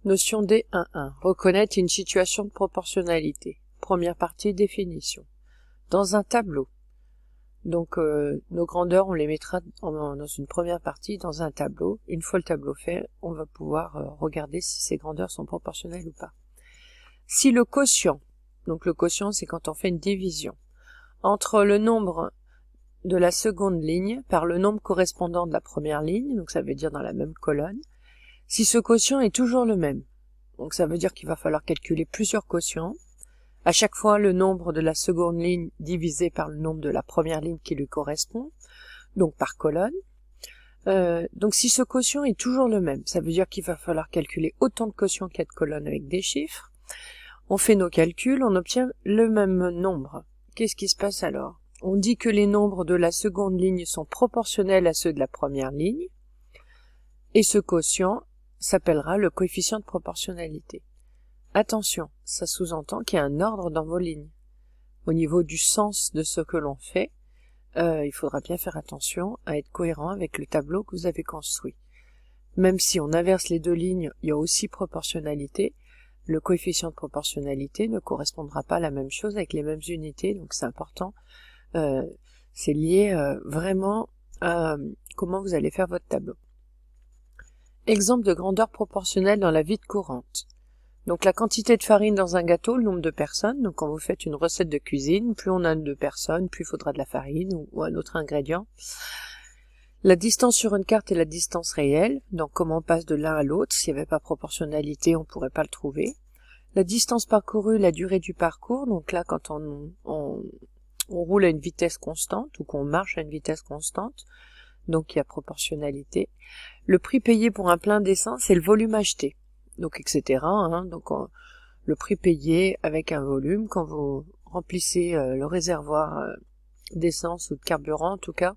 Notion D1.1. Reconnaître une situation de proportionnalité. Première partie, définition. Dans un tableau. Donc nos grandeurs, on les mettra dans une première partie dans un tableau. Une fois le tableau fait, on va pouvoir regarder si ces grandeurs sont proportionnelles ou pas. Si le quotient, donc le quotient c'est quand on fait une division, entre le nombre de la seconde ligne par le nombre correspondant de la première ligne, donc ça veut dire dans la même colonne, si ce quotient est toujours le même, donc ça veut dire qu'il va falloir calculer plusieurs quotients, à chaque fois le nombre de la seconde ligne divisé par le nombre de la première ligne qui lui correspond, donc par colonne. Donc si ce quotient est toujours le même, ça veut dire qu'il va falloir calculer autant de quotients qu'il y a de colonnes avec des chiffres. On fait nos calculs, on obtient le même nombre. Qu'est-ce qui se passe alors? On dit que les nombres de la seconde ligne sont proportionnels à ceux de la première ligne, et ce quotient s'appellera le coefficient de proportionnalité. Attention, ça sous-entend qu'il y a un ordre dans vos lignes. Au niveau du sens de ce que l'on fait, il faudra bien faire attention à être cohérent avec le tableau que vous avez construit. Même si on inverse les deux lignes, il y a aussi proportionnalité. Le coefficient de proportionnalité ne correspondra pas à la même chose avec les mêmes unités, donc c'est important. C'est lié vraiment à comment vous allez faire votre tableau. Exemple de grandeur proportionnelle dans la vie courante. Donc la quantité de farine dans un gâteau, le nombre de personnes. Donc quand vous faites une recette de cuisine, plus on a de personnes, plus il faudra de la farine ou un autre ingrédient. La distance sur une carte est la distance réelle. Donc comment on passe de l'un à l'autre. S'il n'y avait pas proportionnalité, on ne pourrait pas le trouver. La distance parcourue, la durée du parcours. Donc là, quand on roule à une vitesse constante ou qu'on marche à une vitesse constante, donc il y a proportionnalité. Le prix payé pour un plein d'essence et le volume acheté. Donc etc. Donc le prix payé avec un volume, quand vous remplissez le réservoir d'essence ou de carburant en tout cas,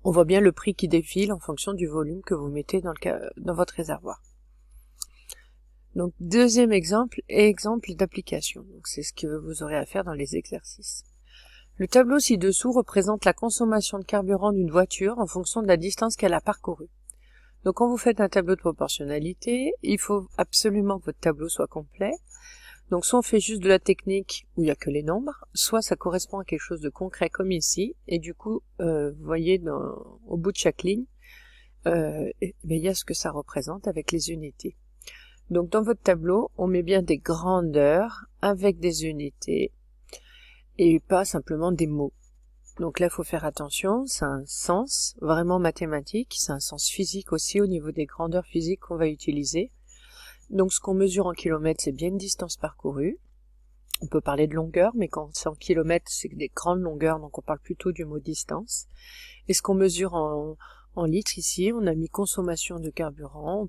on voit bien le prix qui défile en fonction du volume que vous mettez dans votre réservoir. Donc deuxième exemple, exemple d'application. Donc c'est ce que vous aurez à faire dans les exercices. Le tableau ci-dessous représente la consommation de carburant d'une voiture en fonction de la distance qu'elle a parcourue. Donc quand vous faites un tableau de proportionnalité, il faut absolument que votre tableau soit complet. Donc soit on fait juste de la technique où il n'y a que les nombres, soit ça correspond à quelque chose de concret comme ici, et du coup, vous voyez au bout de chaque ligne, il y a ce que ça représente avec les unités. Donc dans votre tableau, on met bien des grandeurs avec des unités, et pas simplement des mots. Donc là, il faut faire attention, c'est un sens vraiment mathématique, c'est un sens physique aussi au niveau des grandeurs physiques qu'on va utiliser. Donc ce qu'on mesure en kilomètres, c'est bien une distance parcourue. On peut parler de longueur, mais quand c'est en kilomètres, c'est des grandes longueurs, donc on parle plutôt du mot distance. Et ce qu'on mesure en litres ici, on a mis consommation de carburant,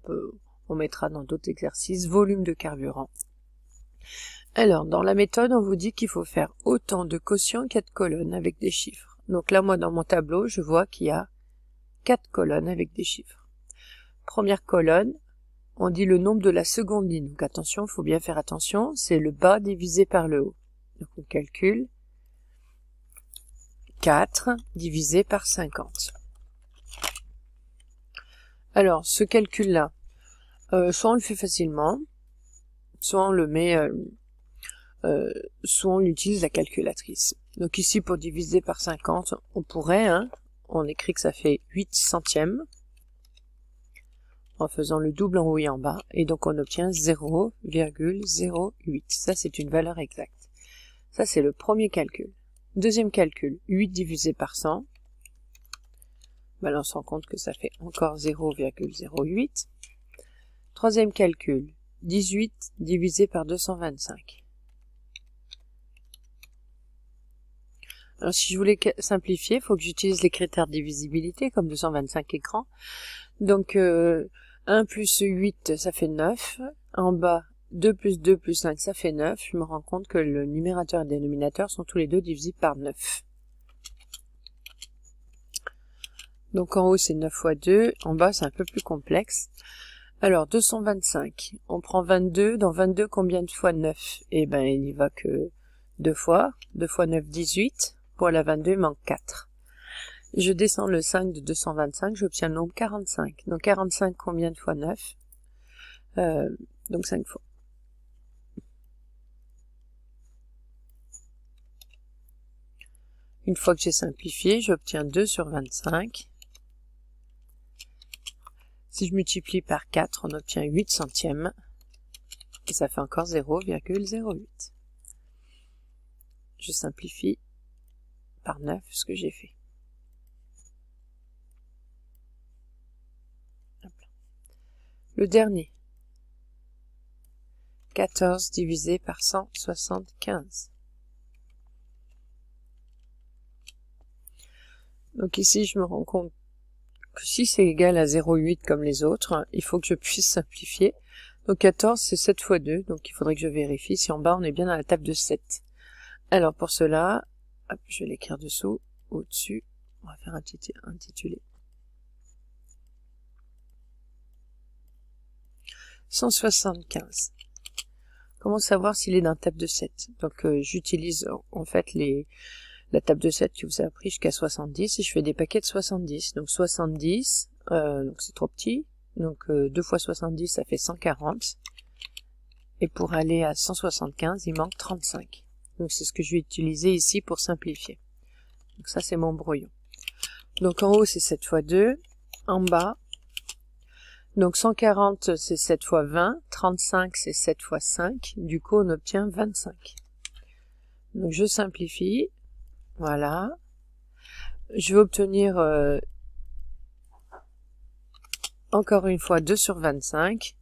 on mettra dans d'autres exercices volume de carburant. Alors, dans la méthode, on vous dit qu'il faut faire autant de quotients qu'il y a de colonnes avec des chiffres. Donc là, moi, dans mon tableau, je vois qu'il y a 4 colonnes avec des chiffres. Première colonne, on dit le nombre de la seconde ligne. Donc attention, il faut bien faire attention, c'est le bas divisé par le haut. Donc on calcule 4 divisé par 50. Alors, ce calcul-là, soit on le fait facilement, soit on le met... soit on utilise la calculatrice. Donc ici, pour diviser par 50, on pourrait, on écrit que ça fait 8 centièmes, en faisant le double en haut et en bas, et donc on obtient 0,08. Ça, c'est une valeur exacte. Ça, c'est le premier calcul. Deuxième calcul, 8 divisé par 100. On compte que ça fait encore 0,08. Troisième calcul, 18 divisé par 225. Alors si je voulais simplifier, il faut que j'utilise les critères de divisibilité, comme 225 est grand. Donc 1 plus 8, ça fait 9. En bas, 2 plus 2 plus 5, ça fait 9. Je me rends compte que le numérateur et le dénominateur sont tous les deux divisibles par 9. Donc en haut, c'est 9 fois 2. En bas, c'est un peu plus complexe. Alors 225, on prend 22. Dans 22, combien de fois 9? Eh ben, il n'y va que 2 fois. 2 fois 9, 18. Pour la 22, il manque 4. Je descends le 5 de 225, j'obtiens le nombre 45. Donc 45, combien de fois 9? donc 5 fois. Une fois que j'ai simplifié, j'obtiens 2 sur 25. Si je multiplie par 4, on obtient 8 centièmes. Et ça fait encore 0,08. Je simplifie par 9 ce que j'ai fait. Le dernier. 14 divisé par 175. Donc ici, je me rends compte que si c'est égal à 0,8 comme les autres, il faut que je puisse simplifier. Donc 14, c'est 7 fois 2, donc il faudrait que je vérifie si en bas on est bien dans la table de 7. Alors pour cela, hop, je vais l'écrire dessous, au-dessus, on va faire intituler. 175. Comment savoir s'il est dans la table de 7? Donc j'utilise en fait la table de 7 qui vous a appris jusqu'à 70 et je fais des paquets de 70. Donc 70, donc c'est trop petit. Donc 2 fois 70, ça fait 140. Et pour aller à 175, il manque 35. Donc c'est ce que je vais utiliser ici pour simplifier. Donc ça c'est mon brouillon. Donc en haut c'est 7 fois 2. En bas, donc 140 c'est 7 fois 20. 35 c'est 7 fois 5. Du coup on obtient 25. Donc je simplifie. Voilà. Je vais obtenir encore une fois 2 sur 25.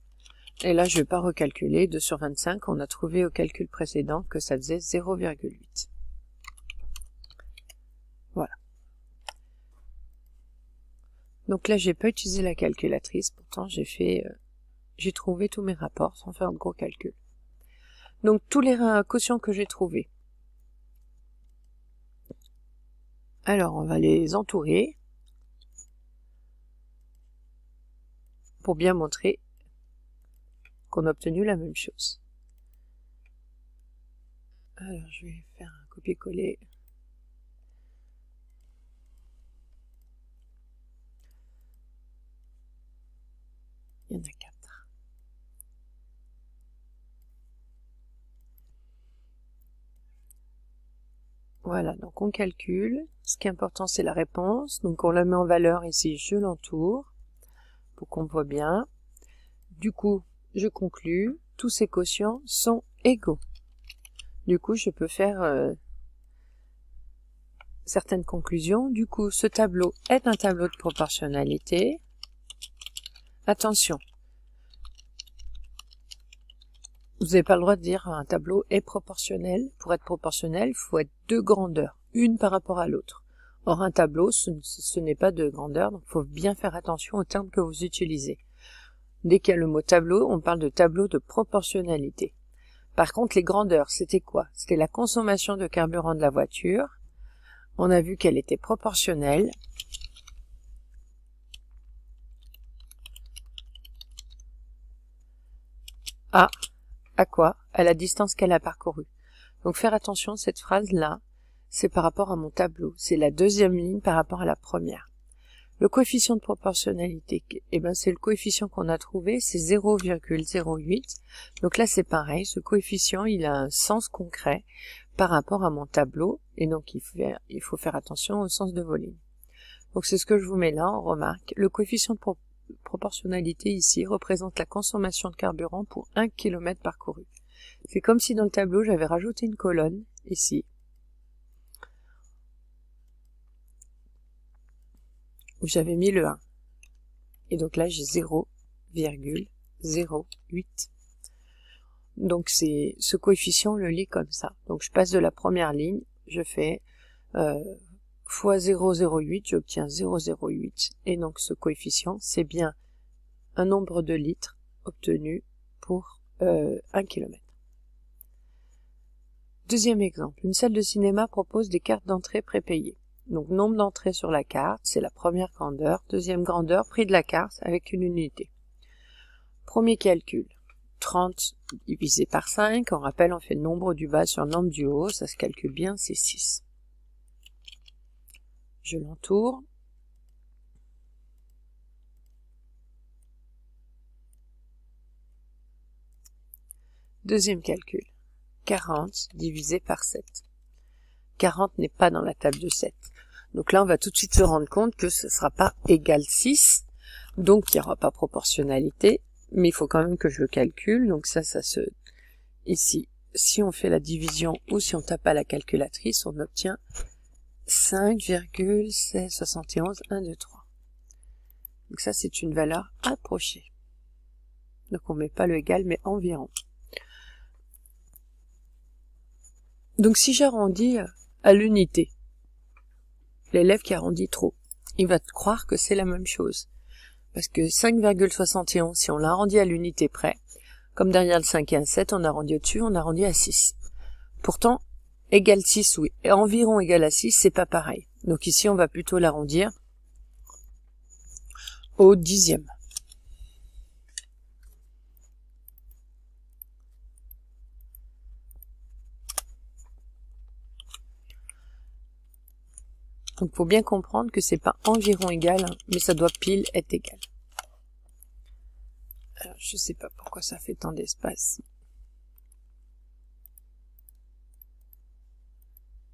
Et là, je ne vais pas recalculer. 2 sur 25, on a trouvé au calcul précédent que ça faisait 0,8. Voilà. Donc là, j'ai pas utilisé la calculatrice. Pourtant, j'ai trouvé tous mes rapports sans faire de gros calculs. Donc, tous les quotients que j'ai trouvés. Alors, on va les entourer pour bien montrer qu'on a obtenu la même chose. Alors, je vais faire un copier-coller. Il y en a 4. Voilà, donc on calcule. Ce qui est important, c'est la réponse. Donc on la met en valeur ici, je l'entoure pour qu'on voit bien. Du coup, je conclus. Tous ces quotients sont égaux. Du coup, je peux faire certaines conclusions. Du coup, ce tableau est un tableau de proportionnalité. Attention, vous n'avez pas le droit de dire un tableau est proportionnel. Pour être proportionnel, il faut être deux grandeurs, une par rapport à l'autre. Or, un tableau, ce n'est pas de grandeur, donc il faut bien faire attention aux termes que vous utilisez. Dès qu'il y a le mot tableau, on parle de tableau de proportionnalité. Par contre, les grandeurs, c'était quoi? C'était la consommation de carburant de la voiture. On a vu qu'elle était proportionnelle à quoi? À la distance qu'elle a parcourue. Donc faire attention, cette phrase-là, c'est par rapport à mon tableau. C'est la deuxième ligne par rapport à la première. Le coefficient de proportionnalité, eh ben, c'est le coefficient qu'on a trouvé, c'est 0,08. Donc là, c'est pareil, ce coefficient, il a un sens concret par rapport à mon tableau, et donc il faut faire attention au sens de vos lignes. Donc c'est ce que je vous mets là en remarque. Le coefficient de proportionnalité ici représente la consommation de carburant pour 1 km parcouru. C'est comme si dans le tableau, j'avais rajouté une colonne ici, où j'avais mis le 1. Et donc là, j'ai 0,08. Donc c'est ce coefficient, on le lit comme ça. Donc je passe de la première ligne, je fais fois 0,08, j'obtiens 0,08. Et donc ce coefficient, c'est bien un nombre de litres obtenu pour 1 km. Deuxième exemple, une salle de cinéma propose des cartes d'entrée prépayées. Donc nombre d'entrées sur la carte, c'est la première grandeur. Deuxième grandeur, prix de la carte avec une unité. Premier calcul, 30 divisé par 5. On rappelle, on fait le nombre du bas sur le nombre du haut. Ça se calcule bien, c'est 6. Je l'entoure. Deuxième calcul. 40 divisé par 7. 40 n'est pas dans la table de 7. Donc là, on va tout de suite se rendre compte que ce ne sera pas égal 6. Donc, il n'y aura pas proportionnalité. Mais il faut quand même que je le calcule. Donc ça se... Ici, si on fait la division ou si on tape à la calculatrice, on obtient 5,71, 1, 2, 3. Donc ça, c'est une valeur approchée. Donc on ne met pas le égal, mais environ. Donc si j'arrondis à l'unité, l'élève qui arrondit trop, il va croire que c'est la même chose. Parce que 5,71, si on l'arrondit à l'unité près, comme derrière le 5 et un 7, on arrondit au-dessus, on arrondit à 6. Pourtant, égal 6 ou environ égal à 6, c'est pas pareil. Donc ici, on va plutôt l'arrondir au dixième. Donc il faut bien comprendre que c'est pas environ égal, hein, mais ça doit pile être égal. Alors je sais pas pourquoi ça fait tant d'espace.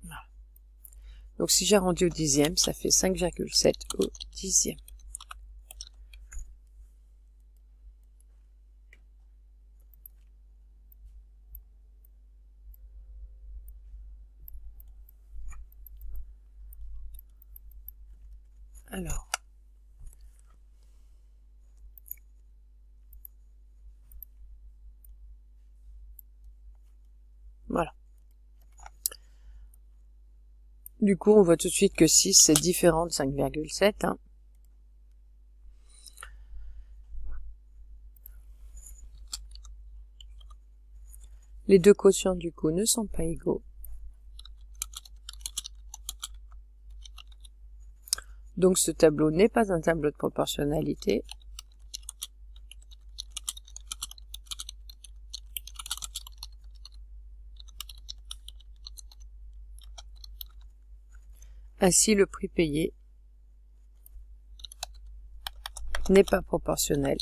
Voilà. Donc si j'arrondis au dixième, ça fait 5,7 au dixième. Alors, voilà. Du coup, on voit tout de suite que 6, c'est différent de 5,7. Hein. Les deux quotients, du coup, ne sont pas égaux. Donc ce tableau n'est pas un tableau de proportionnalité. Ainsi, le prix payé n'est pas proportionnel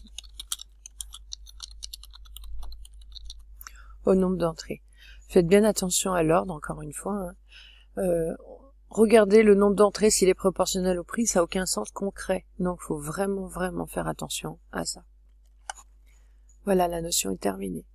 au nombre d'entrées. Faites bien attention à l'ordre, encore une fois. Hein. Regardez le nombre d'entrées, s'il est proportionnel au prix, ça n'a aucun sens concret. Donc, il faut vraiment faire attention à ça. Voilà, la notion est terminée.